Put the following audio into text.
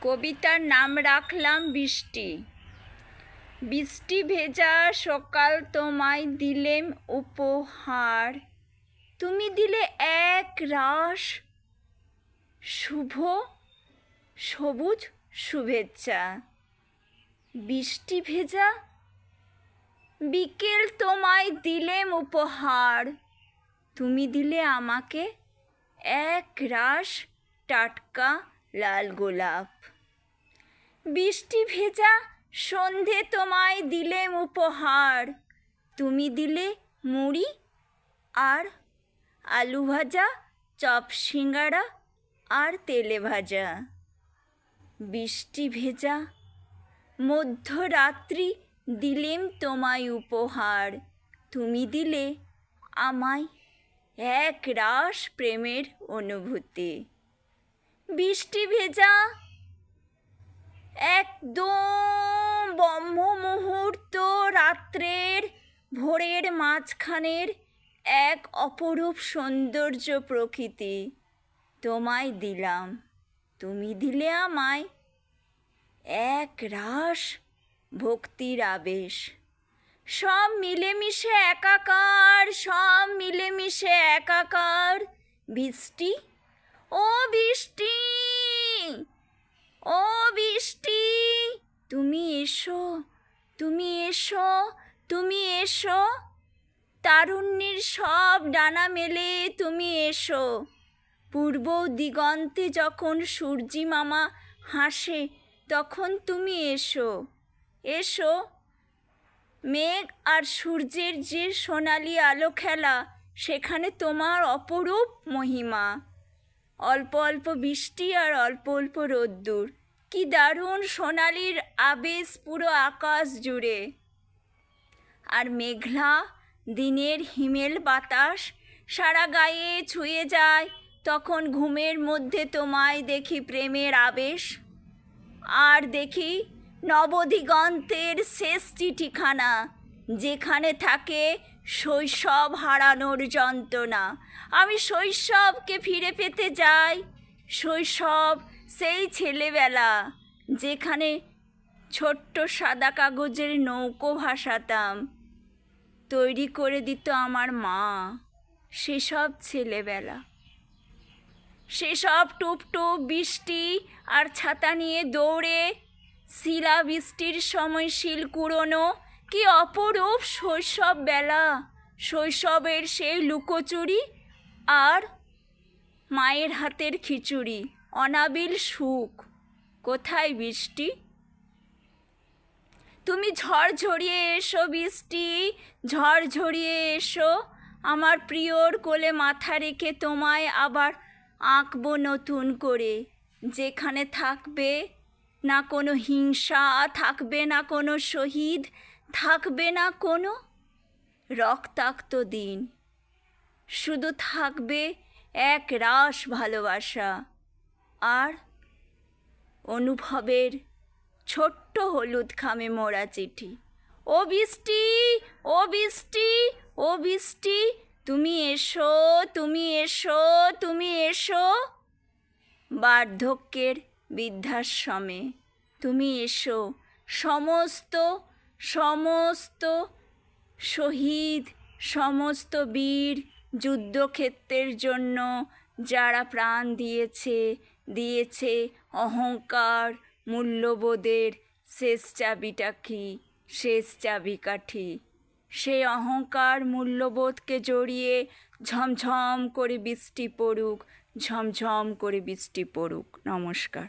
কবিতার নাম রাখলাম বৃষ্টি। বৃষ্টি ভেজা সকাল তোমায় দিলেম উপহার, তুমি দিলে এক রাশ শুভ সবুজ শুভেচ্ছা। বৃষ্টি ভেজা বিকেল তোমায় দিলেম উপহার, তুমি দিলে আমাকে এক রাশ টাটকা লাল গোলাপ। বৃষ্টি ভেজা সন্ধে তোমায় দিলেম উপহার, তুমি দিলে মুড়ি আর আলু ভাজা, চপ সিঙ্গারা আর তেলে ভাজা। বৃষ্টি ভেজা মধ্যরাত্রি দিলেম তোমায় উপহার, তুমি দিলে আমায় এক রাশ প্রেমের অনুভূতি। বৃষ্টি ভেজা একদম ব্রহ্ম মুহূর্ত রাত্রের ভোরের মাঝখানের এক অপরূপ সৌন্দর্য প্রকৃতি তোমায় দিলাম, তুমি দিলে আমায় এক রাশ ভক্তির আবেশ। সব মিলেমিশে একাকার, সব মিলেমিশে একাকার। বৃষ্টি ও বৃষ্টি, ও বৃষ্টি, তুমি এসো, তুমি এসো, তুমি এসো। তারুণ্যের সব ডানা মেলে তুমি এসো। পূর্ব দিগন্তে যখন সূর্যি মামা হাসে তখন তুমি এসো, এসো। মেঘ আর সূর্যের যে সোনালি আলো খেলা, সেখানে তোমার অপরূপ মহিমা। অল্প অল্প বৃষ্টি আর অল্প অল্প রোদ্দুর, কি দারুণ সোনালির আবেশ পুরো আকাশ জুড়ে। আর মেঘলা দিনের হিমেল বাতাস সারা গায়ে ছুঁয়ে যায়, তখন ঘুমের মধ্যে তোমায় দেখি প্রেমের আবেশ। আর দেখি নবদিগন্তের শেষ চিঠিখানা, যেখানে থাকে শৈশব হারানোর যন্ত্রণা। আমি শৈশবকে ফিরে পেতে যাই, শৈশব সেই ছেলেবেলা যেখানে ছোট্ট সাদা কাগজের নৌকো ভাসাতাম, তৈরি করে দিত আমার মা। সেসব ছেলেবেলা, সেসব টুপটুপ বৃষ্টি আর ছাতা নিয়ে দৌড়ে শিলা বৃষ্টির সময় শিল কুড়োনো, কি অপরূপ শৈশব বেলা। শৈশবের সেই লুকোচুরি আর মায়ের হাতের খিচুড়ি, অনাবিল সুখ। কোথায় বৃষ্টি? তুমি ঝড় ঝরিয়ে এসো বৃষ্টি, ঝড় ঝরিয়ে এসো। আমার প্রিয়র কোলে মাথা রেখে তোমায় আবার আঁকবো নতুন করে, যেখানে থাকবে না কোনো হিংসা, থাকবে না কোনো শহীদ, থাকবে না কোনো রক্তাক্ত দিন। শুধু থাকবে এক রাশ ভালোবাসা আর অনুভবের ছোট্ট হলুদ খামে মোড়া চিঠি। ও বৃষ্টি, ও বৃষ্টি, ও বৃষ্টি, তুমি এসো, তুমি এসো, তুমি এসো। বার্ধক্যের বৃদ্ধাশ্রমে তুমি এসো। সমস্ত সমস্ত শহীদ, সমস্ত বীর, যুদ্ধক্ষেত্রের জন্য যারা প্রাণ দিয়েছে, দিয়েছে অহংকার মূল্যবোধের শেষ চাবিটা কি, শেষ চাবিকাঠি। সেই অহংকার মূল্যবোধকে জড়িয়ে ঝমঝম করে বৃষ্টি পড়ুক, ঝমঝম করে বৃষ্টি পড়ুক। নমস্কার।